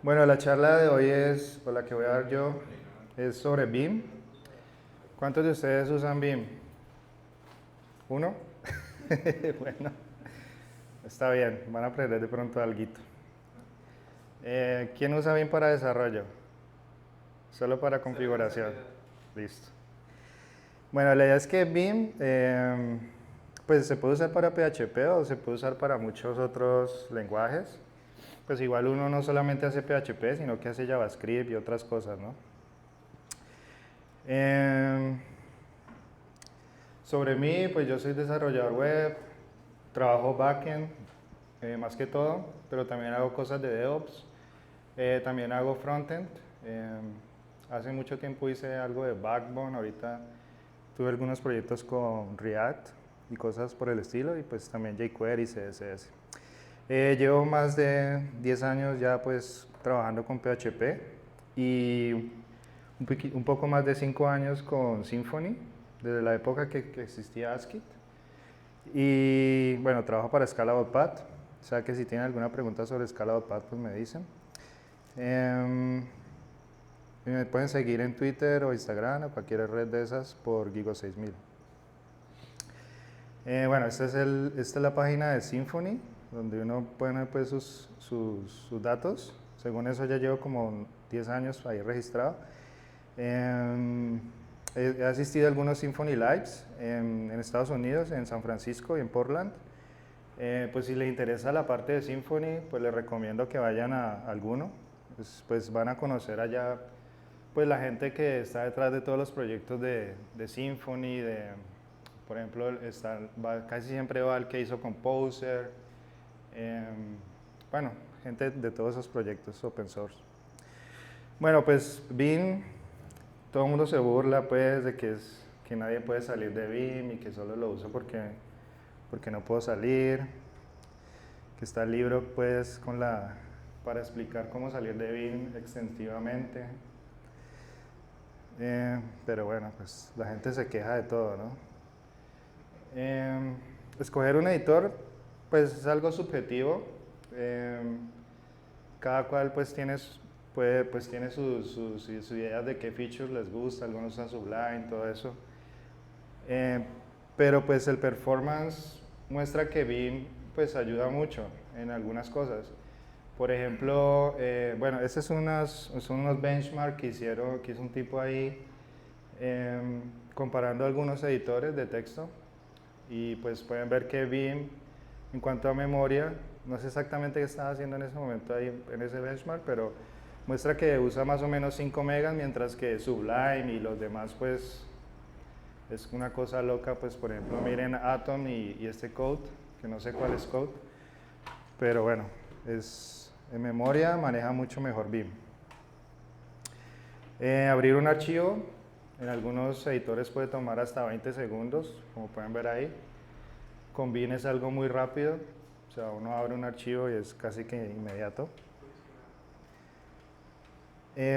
Bueno, la charla de hoy es, o la que voy a dar yo, es sobre BIM. ¿Cuántos de ustedes usan BIM? ¿Uno? Bueno, está bien, van a aprender de pronto alguito. ¿Quién usa BIM para desarrollo? Solo para configuración. Listo. Bueno, la idea es que BIM pues se puede usar para PHP o se puede usar para muchos otros lenguajes. Pues igual uno no solamente hace PHP, sino que hace JavaScript y otras cosas, ¿no? Sobre mí, pues yo soy desarrollador web, trabajo backend más que todo, pero también hago cosas de DevOps, también hago frontend. Hace mucho tiempo hice algo de Backbone, ahorita tuve algunos proyectos con React y cosas por el estilo, y pues también jQuery y CSS. Llevo más de 10 años ya pues trabajando con PHP y un poco más de 5 años con Symfony, desde la época que existía ASCII. Y bueno, trabajo para Scala.pad, o sea que si tienen alguna pregunta sobre Scala.pad pues me dicen. Y me pueden seguir en Twitter o Instagram o cualquier red de esas por Gigo6000. Bueno, esta es la página de Symfony, donde uno pone pues sus datos. Según eso ya llevo como 10 años ahí registrado. He asistido a algunos Symfony Lives en Estados Unidos, en San Francisco y en Portland. Pues si les interesa la parte de Symfony, pues les recomiendo que vayan a alguno. Pues van a conocer allá pues la gente que está detrás de todos los proyectos de Symfony, por ejemplo, casi siempre va el que hizo Composer, bueno, gente de todos esos proyectos open source. Bueno, pues BIM, todo el mundo se burla pues de que nadie puede salir de BIM y que solo lo uso porque no puedo salir, que está el libro pues para explicar cómo salir de BIM extensivamente. Pero bueno, pues la gente se queja de todo, ¿no? Escoger un editor, pues es algo subjetivo. Cada cual pues tiene sus ideas de qué features les gusta, algunos usan Sublime, todo eso. Pero pues el performance muestra que BIM pues ayuda mucho en algunas cosas. Por ejemplo, bueno, estos son unos benchmarks que hizo un tipo ahí comparando algunos editores de texto, y pues pueden ver que BIM en cuanto a memoria, no sé exactamente qué estaba haciendo en ese momento ahí en ese benchmark, pero muestra que usa más o menos 5 megas, mientras que Sublime y los demás pues es una cosa loca. Pues por ejemplo miren Atom y este code, que no sé cuál es code, pero bueno, en memoria maneja mucho mejor BIM. Abrir un archivo en algunos editores puede tomar hasta 20 segundos, como pueden ver ahí. Con BIM es algo muy rápido, o sea, uno abre un archivo y es casi que inmediato.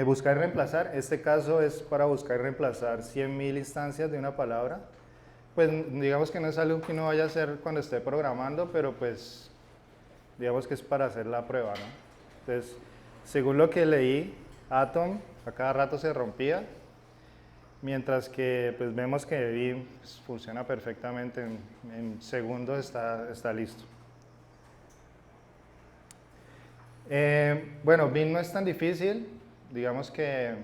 Buscar y reemplazar, este caso es para buscar y reemplazar 100.000 instancias de una palabra. Pues digamos que no es algo que uno vaya a hacer cuando esté programando, pero pues digamos que es para hacer la prueba, ¿no? Entonces, según lo que leí, Atom a cada rato se rompía, mientras que pues vemos que BIM pues, funciona perfectamente, en segundos está listo. Bueno, BIM no es tan difícil, digamos que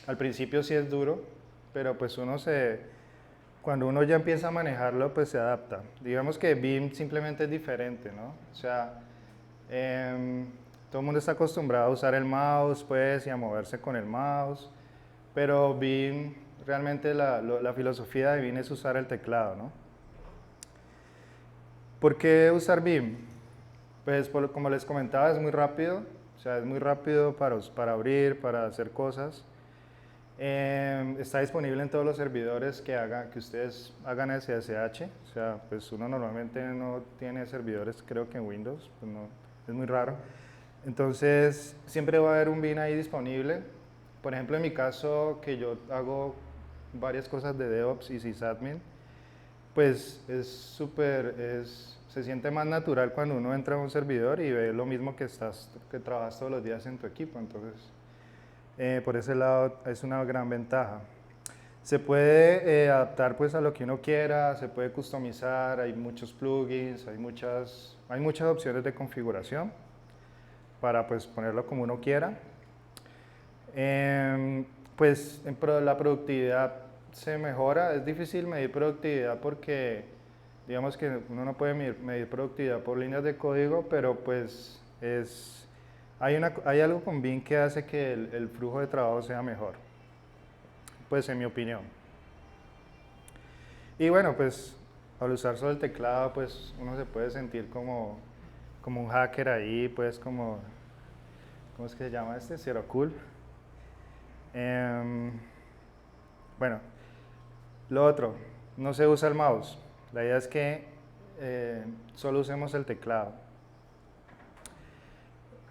al principio sí es duro, pero pues cuando uno ya empieza a manejarlo, pues se adapta. Digamos que BIM simplemente es diferente, ¿no? O sea, todo el mundo está acostumbrado a usar el mouse, pues, y a moverse con el mouse, pero BIM, realmente la filosofía de BIM es usar el teclado, ¿no? ¿Por qué usar BIM? Pues como les comentaba, es muy rápido, o sea, es muy rápido para abrir, para hacer cosas. Está disponible en todos los servidores que ustedes hagan SSH, o sea, pues uno normalmente no tiene servidores, creo que en Windows, pues no, es muy raro. Entonces, siempre va a haber un BIM ahí disponible. Por ejemplo, en mi caso, que yo hago varias cosas de DevOps y sysadmin, pues se siente más natural cuando uno entra a un servidor y ve lo mismo que trabajas todos los días en tu equipo. Entonces, por ese lado es una gran ventaja. Se puede adaptar pues a lo que uno quiera, se puede customizar, hay muchos plugins, hay muchas opciones de configuración para pues ponerlo como uno quiera. Pues la productividad se mejora, es difícil medir productividad porque digamos que uno no puede medir productividad por líneas de código, pero pues hay algo con Beam que hace que el flujo de trabajo sea mejor, pues en mi opinión. Y bueno, pues al usar solo el teclado, pues uno se puede sentir como un hacker ahí, pues ¿cómo es que se llama este? Zero Cool. Bueno, lo otro, no se usa el mouse. La idea es que solo usemos el teclado.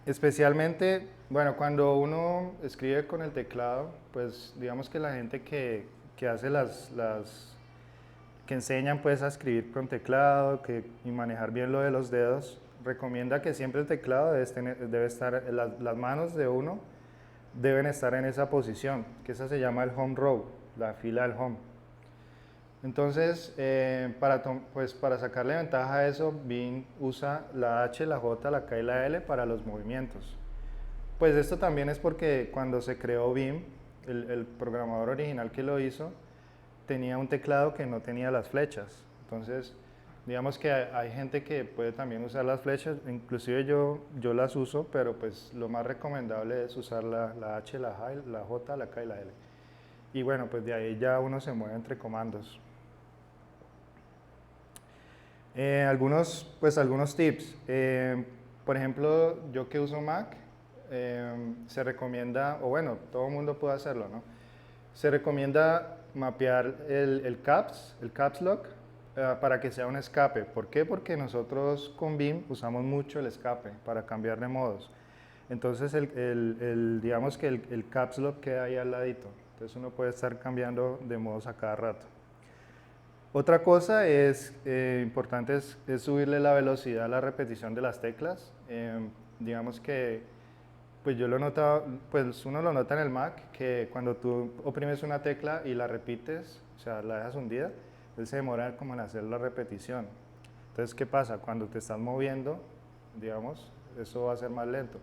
Especialmente, bueno, cuando uno escribe con el teclado, pues digamos que la gente que hace que enseñan pues a escribir con teclado y manejar bien lo de los dedos, recomienda que siempre el teclado debe estar, las manos de uno deben estar en esa posición, que esa se llama el home row, la fila del home. Entonces, para sacarle ventaja a eso, Beam usa la H, la J, la K y la L para los movimientos. Pues esto también es porque cuando se creó Beam, el programador original que lo hizo, tenía un teclado que no tenía las flechas. Entonces, digamos que hay gente que puede también usar las flechas, inclusive yo las uso, pero pues lo más recomendable es usar la H, la J, la K y la L. Y bueno, pues de ahí ya uno se mueve entre comandos. Algunos tips. Por ejemplo, yo que uso Mac, se recomienda, o bueno, todo el mundo puede hacerlo, ¿no? Se recomienda mapear el caps lock, para que sea un escape. ¿Por qué? Porque nosotros con Beam usamos mucho el escape para cambiar de modos. Entonces, digamos que el caps lock queda ahí al ladito. Entonces, uno puede estar cambiando de modos a cada rato. Otra cosa importante es subirle la velocidad a la repetición de las teclas. Digamos que, pues yo lo he notado, pues uno lo nota en el Mac, que cuando tú oprimes una tecla y la repites, o sea, la dejas hundida, él se demora como en hacer la repetición. Entonces, ¿qué pasa? Cuando te estás moviendo, digamos, eso va a ser más lento.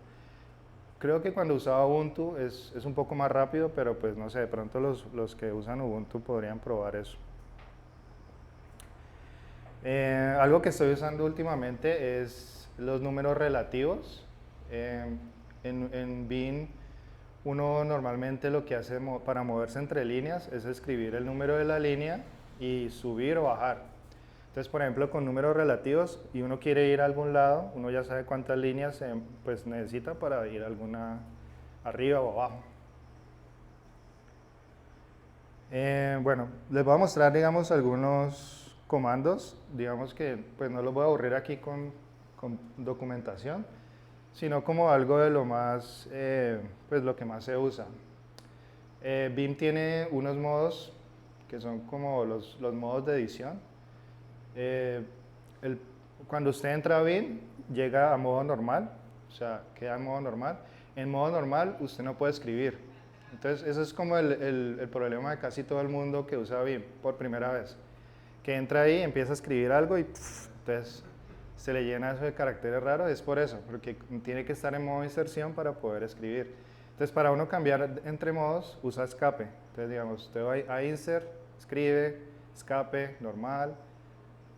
Creo que cuando usaba Ubuntu es un poco más rápido, pero pues no sé, de pronto los que usan Ubuntu podrían probar eso. Algo que estoy usando últimamente es los números relativos. En Beam, uno normalmente lo que hace para moverse entre líneas es escribir el número de la línea y subir o bajar. Entonces, por ejemplo, con números relativos y uno quiere ir a algún lado, uno ya sabe cuántas líneas pues necesita para ir alguna arriba o abajo. Bueno, les voy a mostrar, digamos, algunos comandos, digamos que pues no los voy a aburrir aquí con documentación, sino como algo de lo más, pues lo que más se usa. Beam tiene unos modos que son como los modos de edición. Cuando usted entra a Beam, llega a modo normal, o sea, queda en modo normal. En modo normal, usted no puede escribir. Entonces, eso es como el problema de casi todo el mundo que usa Beam por primera vez. Que entra ahí, empieza a escribir algo y entonces se le llena eso de caracteres raros. Es por eso, porque tiene que estar en modo inserción para poder escribir. Entonces, para uno cambiar entre modos, usa escape. Entonces, digamos, usted va a insert, escribe, escape, normal,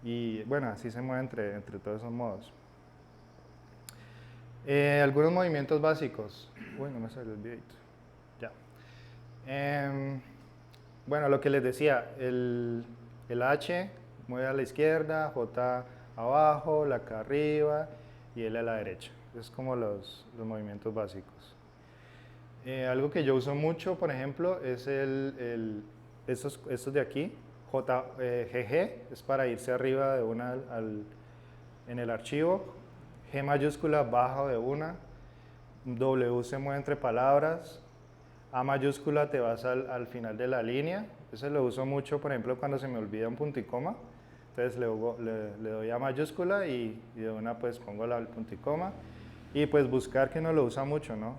y bueno, así se mueve entre todos esos modos. Algunos movimientos básicos. Uy, no me salió el videito. Ya. Bueno, lo que les decía, el H mueve a la izquierda, J abajo, la K arriba y L a la derecha. Es como los movimientos básicos. Algo que yo uso mucho, por ejemplo, es estos de aquí. GG es para irse arriba de una en el archivo. G mayúscula baja de una. W se mueve entre palabras. A mayúscula te vas al final de la línea. Eso lo uso mucho, por ejemplo, cuando se me olvida un punto y coma. Entonces le doy a mayúscula y de una pues pongo el punto y coma. Y pues buscar, que no lo usa mucho, ¿no?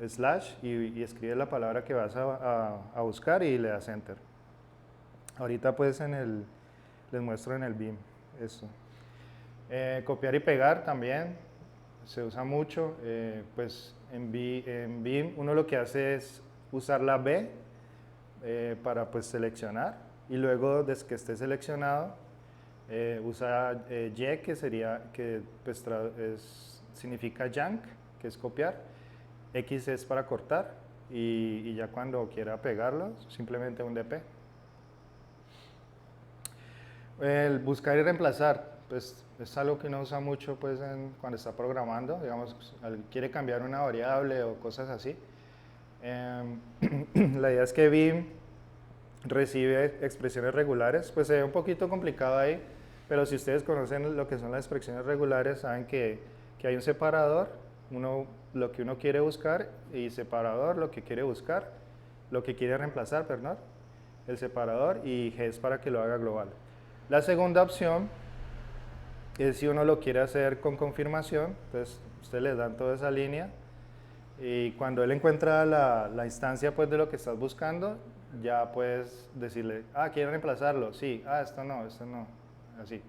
Slash y escribe la palabra que vas a buscar y le das enter. Ahorita pues les muestro en el BIM eso. Copiar y pegar también se usa mucho. Pues en BIM uno lo que hace es usar la B para pues seleccionar y luego desde que esté seleccionado usa Y, que sería, que pues significa yank, que es copiar. X es para cortar y ya cuando quiera pegarlo simplemente un DP. El buscar y reemplazar, pues es algo que uno usa mucho pues cuando está programando, digamos, quiere cambiar una variable o cosas así. La idea es que BIM recibe expresiones regulares, pues se ve un poquito complicado ahí, pero si ustedes conocen lo que son las expresiones regulares, saben que hay un separador, lo que uno quiere buscar, y separador, lo que quiere buscar, lo que quiere reemplazar, perdón, el separador, y G es para que lo haga global. La segunda opción es si uno lo quiere hacer con confirmación, entonces ustedes le dan toda esa línea y cuando él encuentra la instancia pues de lo que estás buscando, ya puedes decirle, ¿quiere reemplazarlo? Sí, esto no, así.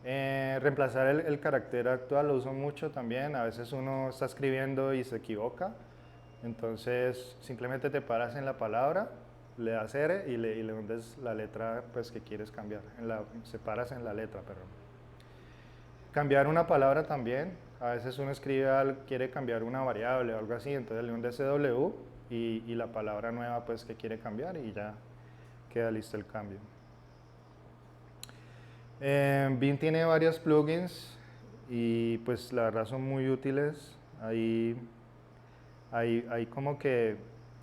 Reemplazar el carácter actual lo uso mucho también, a veces uno está escribiendo y se equivoca, entonces simplemente te paras en la palabra, le das R y le hundes la letra pues, que quieres cambiar, separas en la letra, perdón. Cambiar una palabra también, a veces uno quiere cambiar una variable o algo así, entonces le hunde SW y la palabra nueva pues que quiere cambiar y ya queda listo el cambio. BIM tiene varios plugins y pues la verdad son muy útiles. Hay como que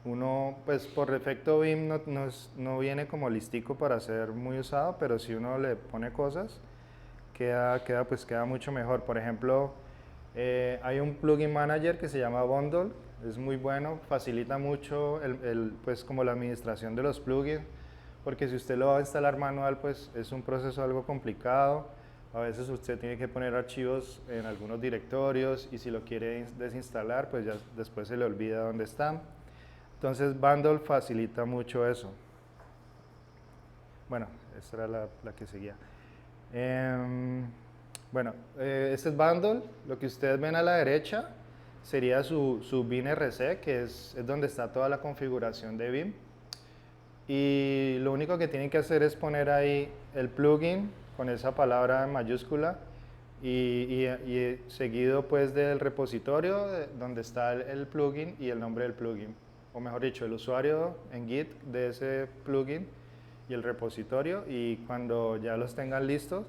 uno, pues por defecto BIM no viene como listico para ser muy usado, pero si uno le pone cosas, queda mucho mejor. Por ejemplo, hay un plugin manager que se llama Bundle, es muy bueno, facilita mucho pues como la administración de los plugins, porque si usted lo va a instalar manual, pues es un proceso algo complicado. A veces usted tiene que poner archivos en algunos directorios y si lo quiere desinstalar, pues ya después se le olvida dónde están. Entonces Bundle facilita mucho eso. Bueno, esta era la que seguía. Bueno, este es Bundle. Lo que ustedes ven a la derecha sería su BIM RC, que es donde está toda la configuración de BIM. Y lo único que tienen que hacer es poner ahí el plugin con esa palabra en mayúscula y seguido pues del repositorio donde está el plugin y el nombre del plugin, o mejor dicho, el usuario en Git de ese plugin y el repositorio, y cuando ya los tengan listos,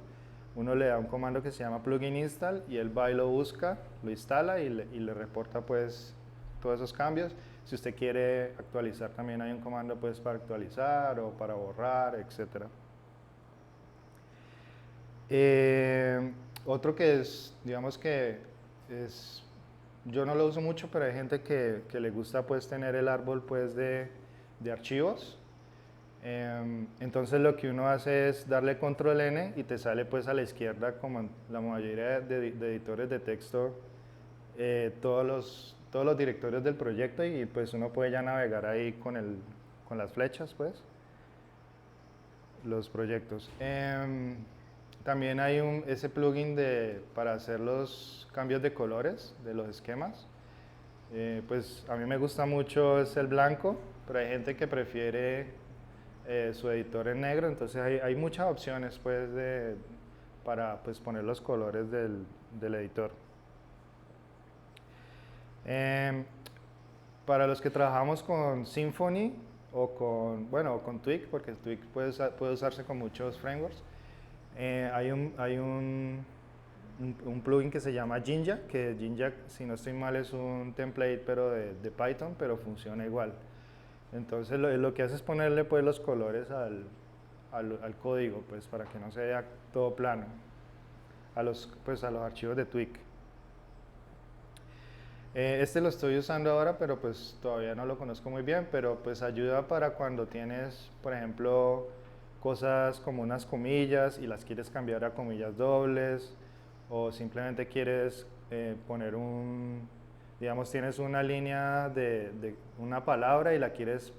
uno le da un comando que se llama plugin install y él va y lo busca, lo instala y le reporta pues todos esos cambios. Si usted quiere actualizar, también hay un comando pues para actualizar o para borrar, etc. Otro que es, digamos que es, yo no lo uso mucho, pero hay gente que le gusta pues tener el árbol pues de archivos. Entonces lo que uno hace es darle control N y te sale pues a la izquierda, como en la mayoría de editores de texto, todos los directorios del proyecto, y pues uno puede ya navegar ahí con las flechas pues los proyectos. También hay ese plugin para hacer los cambios de colores de los esquemas. Pues a mí me gusta mucho es el blanco, pero hay gente que prefiere su editor en negro, entonces hay muchas opciones pues para pues, poner los colores del editor. Para los que trabajamos con Symfony o con Twig, porque Twig puede usarse con muchos frameworks, hay un plugin que se llama Jinja, que Jinja, si no estoy mal, es un template pero de Python, pero funciona igual. Entonces lo que hace es ponerle pues los colores al código, pues para que no se vea todo plano, a los archivos de Twig. Este lo estoy usando ahora, pero pues todavía no lo conozco muy bien, pero pues ayuda para cuando tienes, por ejemplo, cosas como unas comillas y las quieres cambiar a comillas dobles, o simplemente quieres poner digamos, tienes una línea de una palabra y la quieres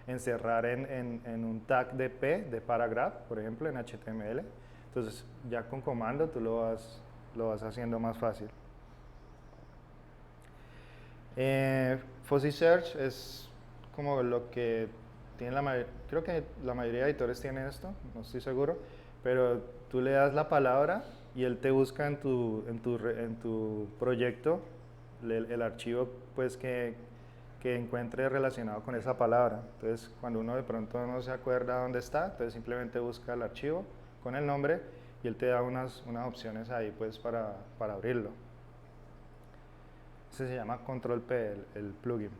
encerrar en un tag de P, de paragraph, por ejemplo, en HTML. Entonces, ya con comando tú lo vas haciendo más fácil. Fuzzy Search es como lo que tiene creo que la mayoría de editores tienen esto, no estoy seguro, pero tú le das la palabra y él te busca en tu proyecto el archivo pues que encuentre relacionado con esa palabra. Entonces, cuando uno de pronto no se acuerda dónde está, entonces simplemente busca el archivo con el nombre y él te da unas opciones ahí pues para abrirlo. Este se llama Control P, el plugin.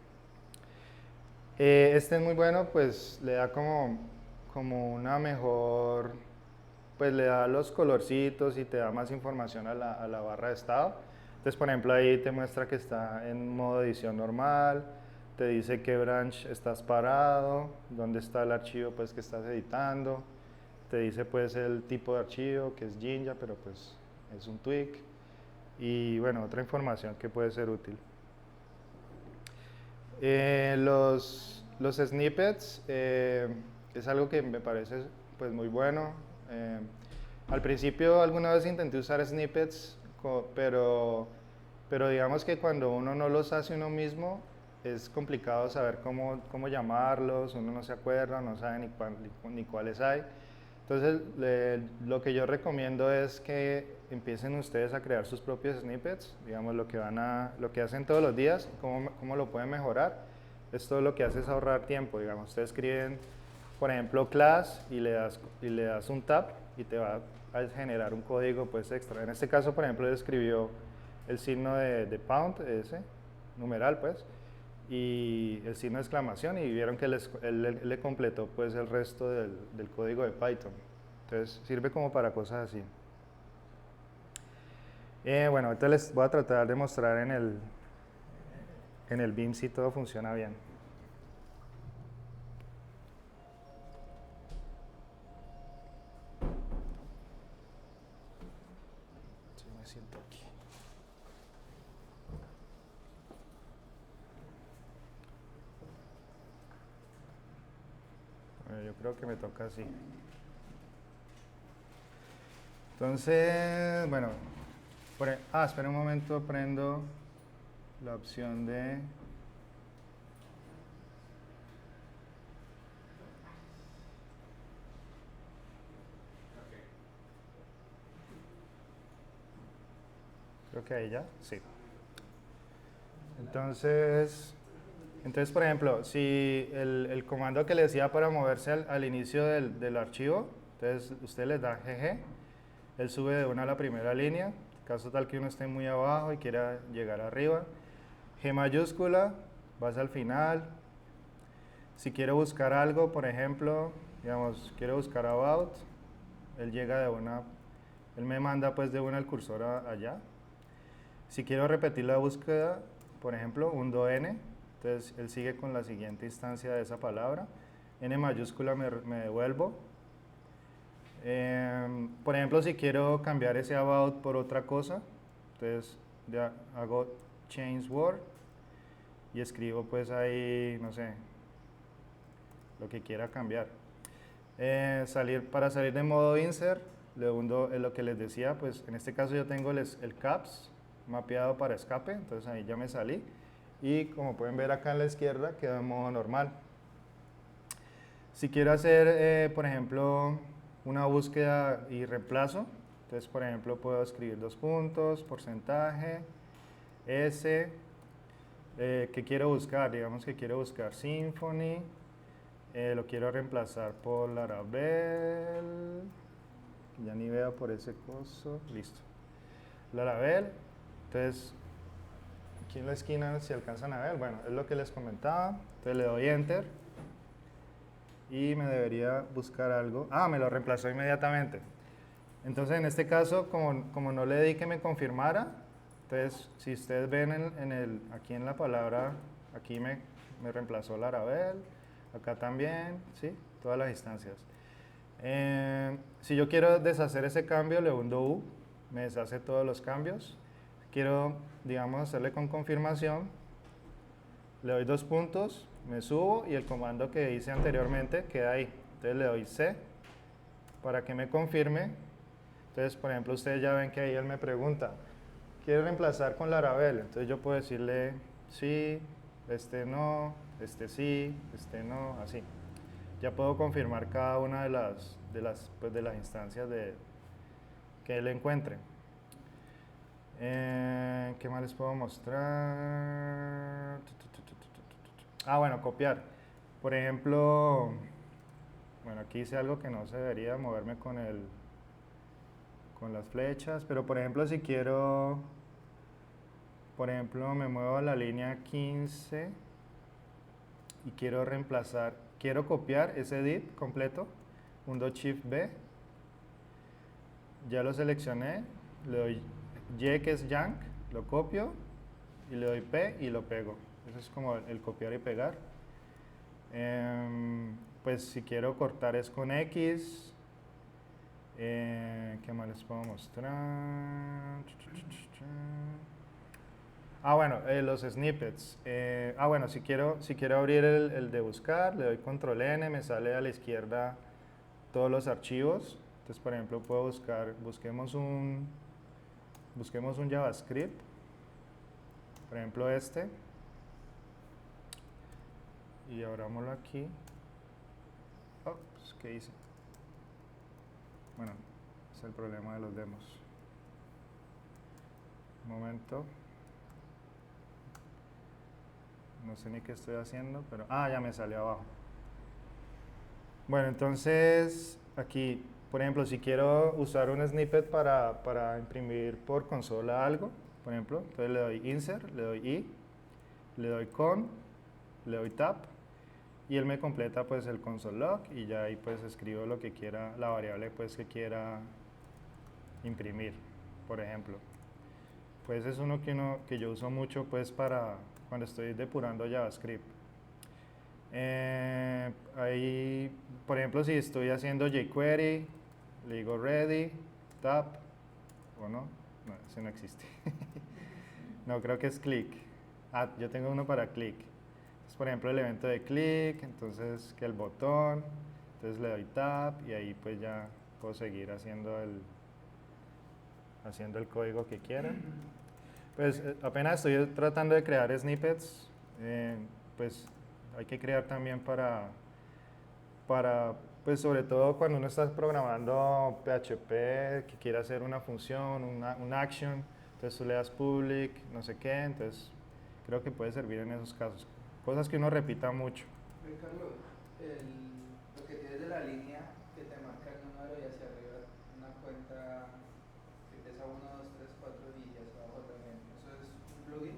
Este es muy bueno, pues le da como una mejor, pues le da los colorcitos y te da más información a la barra de estado. Entonces, por ejemplo, ahí te muestra que está en modo edición normal, te dice qué branch estás parado, dónde está el archivo pues que estás editando, te dice pues el tipo de archivo, que es Jinja, pero pues es un tweak, y bueno, otra información que puede ser útil. Los snippets es algo que me parece pues muy bueno. Al principio alguna vez intenté usar snippets, pero digamos que cuando uno no los hace uno mismo es complicado saber cómo llamarlos, uno no se acuerda, no sabe ni cuáles hay. Entonces, lo que yo recomiendo es que empiecen ustedes a crear sus propios snippets, digamos lo que hacen todos los días, cómo lo pueden mejorar. Esto lo que hace es ahorrar tiempo, digamos, ustedes escriben, por ejemplo, class y le das un tab y te va a generar un código pues extra. En este caso, por ejemplo, él escribió el signo de pound, ese, numeral pues, y el signo de exclamación, y vieron que él le completó pues el resto del código de Python. Entonces sirve como para cosas así. Bueno, ahorita les voy a tratar de mostrar en el BIM si todo funciona bien. Sí, me siento aquí. Bueno, yo creo que me toca así. Entonces, bueno, espera un momento, prendo la opción de... Creo que ahí ya, sí. Entonces, por ejemplo, si el comando que le decía para moverse al inicio del archivo, entonces usted le da GG, él sube de una a la primera línea, caso tal que uno esté muy abajo y quiera llegar arriba. G mayúscula, vas al final. Si quiero buscar algo, por ejemplo, digamos, quiero buscar about, él llega él me manda pues de una el cursor allá. Si quiero repetir la búsqueda, por ejemplo, hundo N, entonces él sigue con la siguiente instancia de esa palabra. N mayúscula me devuelvo. Por ejemplo, si quiero cambiar ese about por otra cosa, entonces ya hago change word y escribo pues ahí, no sé, lo que quiera cambiar. Para salir de modo insert, le hundo lo que les decía, pues en este caso yo tengo el caps mapeado para escape, entonces ahí ya me salí. Y como pueden ver acá en la izquierda, queda en modo normal. Si quiero hacer, por ejemplo, una búsqueda y reemplazo, entonces, por ejemplo, puedo escribir 2 puntos, porcentaje, S, ¿qué quiero buscar? Digamos que quiero buscar Symfony, lo quiero reemplazar por Laravel, ya ni veo por ese coso, listo. Laravel, entonces, aquí en la esquina, si alcanzan a ver, bueno, es lo que les comentaba, entonces le doy Enter, y me debería buscar algo. Me lo reemplazó inmediatamente. Entonces, en este caso, como no le di que me confirmara, entonces, si ustedes ven aquí en la palabra, aquí me reemplazó Laravel, acá también, ¿sí? Todas las instancias. Si yo quiero deshacer ese cambio, le hundo U, me deshace todos los cambios. Quiero, digamos, hacerle con confirmación, le doy 2 puntos, me subo y el comando que hice anteriormente queda ahí. Entonces le doy C para que me confirme. Entonces, por ejemplo, ustedes ya ven que ahí él me pregunta, ¿quiere reemplazar con Laravel? Entonces yo puedo decirle sí, no, sí, no, así. Ya puedo confirmar cada una de las instancias que él encuentre. ¿Qué más les puedo mostrar? Bueno, copiar. Por ejemplo, bueno, aquí hice algo que no se debería moverme con las flechas, pero por ejemplo, si quiero, por ejemplo, me muevo a la línea 15 y quiero reemplazar, quiero copiar ese div completo, hundo Shift B, ya lo seleccioné, le doy Y que es Yank, lo copio y le doy P y lo pego. Eso es como el copiar y pegar. Pues si quiero cortar es con X. ¿Qué más les puedo mostrar? Bueno, los snippets. Bueno, si quiero abrir el de buscar, le doy control N, me sale a la izquierda todos los archivos. Entonces, por ejemplo, puedo buscar, busquemos un JavaScript, por ejemplo este, y abrámoslo aquí. Pues, ¿qué hice? Bueno, es el problema de los demos. Un momento. No sé ni qué estoy haciendo, pero... ya me salió abajo. Bueno, entonces aquí, por ejemplo, si quiero usar un snippet para imprimir por consola algo, por ejemplo, entonces le doy Insert, le doy I, le doy Con, le doy Tab, y él me completa pues el console log y ya ahí pues escribo lo que quiera, la variable pues que quiera imprimir, por ejemplo. Pues es uno que yo uso mucho pues para cuando estoy depurando JavaScript. Ahí, por ejemplo, si estoy haciendo jQuery, le digo ready, tab, o no, ese no existe. No, creo que es click. Yo tengo uno para click. Entonces, por ejemplo, el evento de click, entonces que el botón, entonces le doy tab y ahí pues ya puedo seguir haciendo el código que quiera. Pues apenas estoy tratando de crear snippets, pues hay que crear también para, pues sobre todo cuando uno está programando PHP, que quiere hacer una función, una action, entonces tú le das public, no sé qué, entonces creo que puede servir en esos casos. Cosas que uno repita mucho. Ricardo, lo que tienes de la línea que te marca el número y hacia arriba una cuenta que empieza 1, 2, 3, 4 y hacia abajo también, ¿eso es un plugin?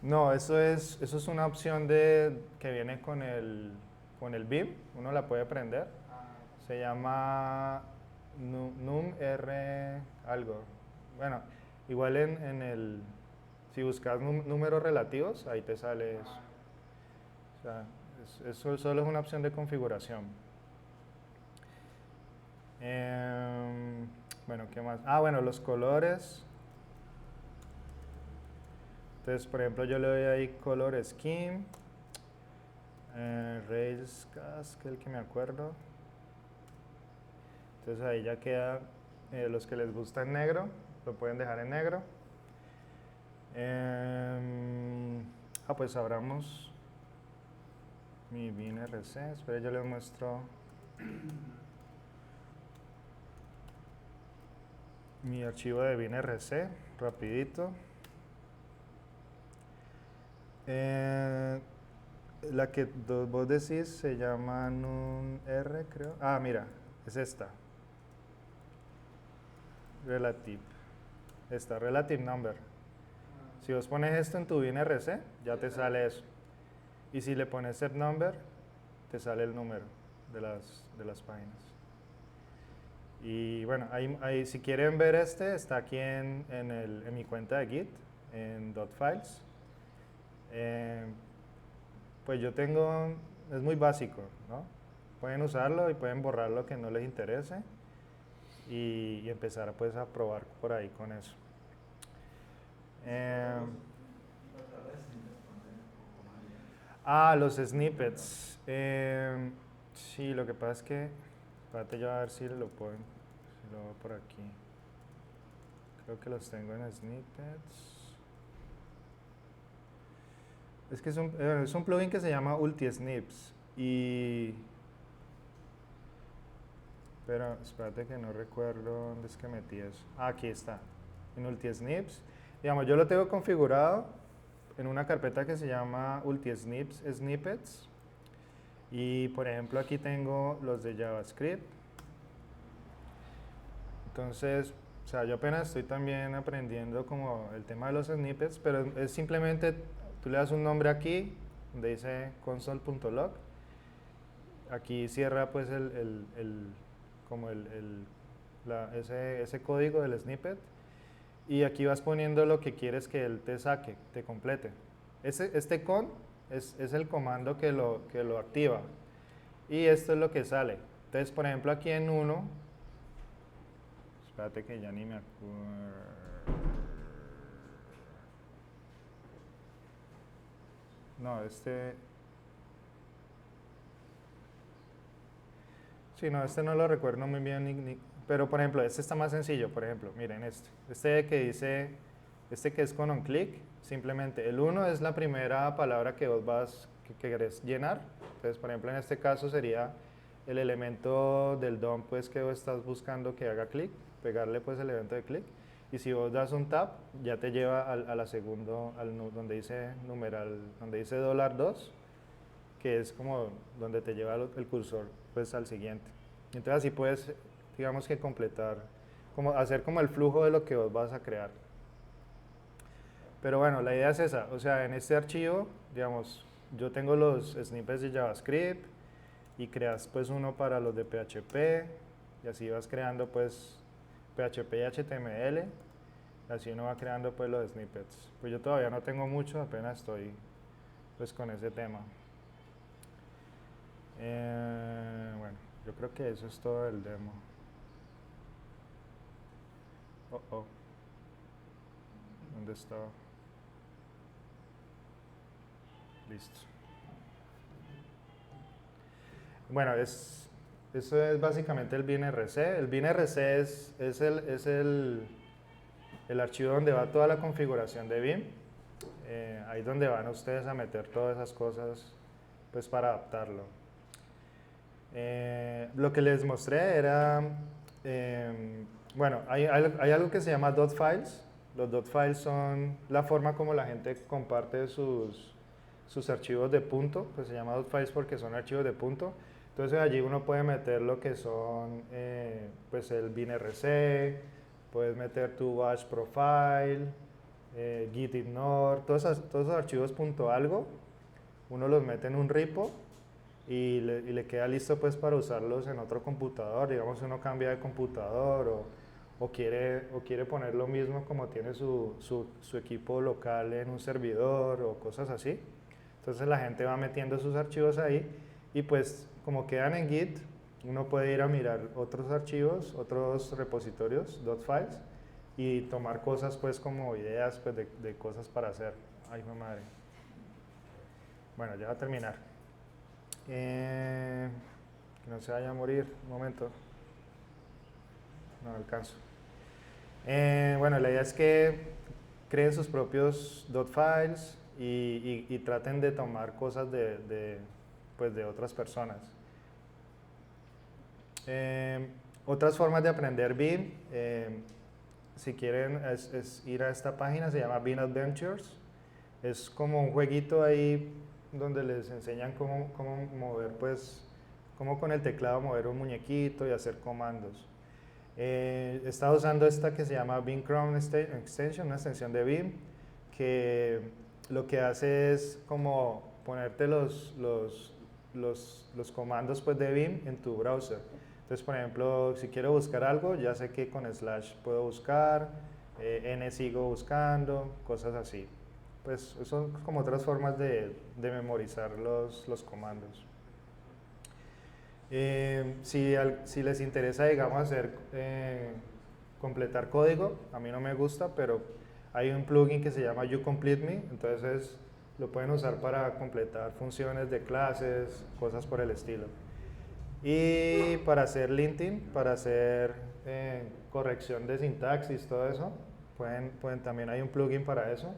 No, eso es una opción que viene con el BIM, uno la puede prender. Se llama NumR algo. Bueno, igual si buscas números relativos, ahí te sale eso. O sea, eso solo es una opción de configuración. Bueno, ¿qué más? Bueno, los colores. Entonces, por ejemplo, yo le doy ahí Color Scheme, Railscast, que es el que me acuerdo. Entonces ahí ya queda, los que les gusta en negro, lo pueden dejar en negro. Pues abramos mi BinRC, espera, yo les muestro mi archivo de BinRC, rapidito. La que vos decís se llama NumR, creo. Mira, es esta. Relative. Esta, Relative Number. Si vos pones esto en tu BinRC, ya te sale eso. Y si le pones set number, te sale el número de las páginas. Y bueno, ahí, si quieren ver está aquí en mi cuenta de Git, en .files. Pues yo tengo, es muy básico, ¿no? pueden usarlo y pueden borrar lo que no les interese y empezar pues a probar por ahí con eso. Los snippets. Sí, lo que pasa es que, espérate yo a ver si lo puedo, si lo veo por aquí. Creo que los tengo en snippets. Es que es un plugin que se llama UltiSnips pero espérate que no recuerdo dónde es que metí eso. Aquí está, en UltiSnips. Digamos, yo lo tengo configurado en una carpeta que se llama UltiSnips Snippets. Y por ejemplo aquí tengo los de JavaScript. Entonces, o sea, yo apenas estoy también aprendiendo como el tema de los snippets, pero es simplemente, tú le das un nombre aquí, donde dice console.log. Aquí cierra pues ese código del snippet. Y aquí vas poniendo lo que quieres que él te saque, te complete. Este con es el comando que lo activa. Y esto es lo que sale. Entonces, por ejemplo, aquí en 1, espérate que ya ni me acuerdo. No, sí, no, este no lo recuerdo muy bien, pero por ejemplo, este está más sencillo, por ejemplo, miren este que dice, este que es con un clic, simplemente el 1 es la primera palabra que vos que querés llenar. Entonces, por ejemplo, en este caso sería el elemento del DOM pues que vos estás buscando que haga clic, pegarle pues el evento de clic, y si vos das un tab ya te lleva a la segunda, donde dice numeral, donde dice $2, que es como donde te lleva el cursor pues al siguiente. Entonces así puedes, digamos que completar, como hacer como el flujo de lo que vos vas a crear. Pero bueno, la idea es esa, o sea, en este archivo, digamos, yo tengo los snippets de JavaScript y creas pues uno para los de PHP y así vas creando pues PHP y HTML, y así uno va creando pues los snippets. Pues yo todavía no tengo mucho, apenas estoy pues con ese tema. Bueno, yo creo que eso es todo el demo. ¿Dónde estaba? Listo. Bueno, eso es básicamente el binRC. El binRC es el archivo donde va toda la configuración de Vim. Ahí es donde van ustedes a meter todas esas cosas pues para adaptarlo. Lo que les mostré era, bueno, hay algo que se llama .files. Los .files son la forma como la gente comparte sus archivos de punto, pues se llama .files porque son archivos de punto. Entonces allí uno puede meter lo que son, pues el binRC, puedes meter tu bash profile, git ignore, todos esos archivos punto algo, uno los mete en un repo y le queda listo pues para usarlos en otro computador. Digamos uno cambia de computador o quiere poner lo mismo como tiene su equipo local en un servidor o cosas así. Entonces la gente va metiendo sus archivos ahí y pues como quedan en Git, uno puede ir a mirar otros archivos, otros repositorios, .files, y tomar cosas pues como ideas pues, de cosas para hacer. Ay, mi madre. Bueno, ya va a terminar. Que no se vaya a morir, un momento. No alcanzo. Bueno, la idea es que creen sus propios .files y traten de tomar cosas pues de otras personas. Otras formas de aprender Vim, si quieren es ir a esta página, se llama Vim Adventures. Es como un jueguito ahí donde les enseñan cómo mover, pues, cómo con el teclado mover un muñequito y hacer comandos. He estado usando esta que se llama Vim Chrome Extension, una extensión de Vim, que lo que hace es como ponerte los comandos pues, de Vim en tu browser. Entonces, por ejemplo, si quiero buscar algo, ya sé que con slash puedo buscar, n sigo buscando, cosas así. Pues son como otras formas de memorizar los comandos. Si les interesa, digamos, completar código, a mí no me gusta, pero hay un plugin que se llama You Complete Me, entonces lo pueden usar para completar funciones de clases, cosas por el estilo. Y para hacer linting, para hacer corrección de sintaxis, todo eso, también hay un plugin para eso.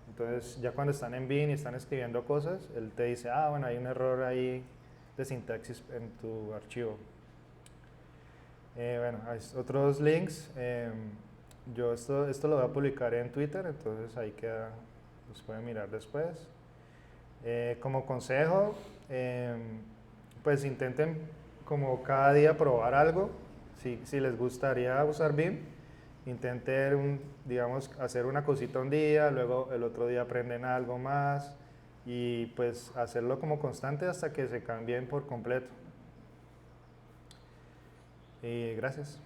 Entonces ya cuando están en Bean y están escribiendo cosas, él te dice, ah, bueno, hay un error ahí de sintaxis en tu archivo. Bueno, hay otros links. Yo esto lo voy a publicar en Twitter, entonces ahí queda, los pueden mirar después. Como consejo, pues intenten como cada día probar algo. Si les gustaría usar BIM, intenten, digamos, hacer una cosita un día, luego el otro día aprenden algo más y pues hacerlo como constante hasta que se cambien por completo. Y gracias.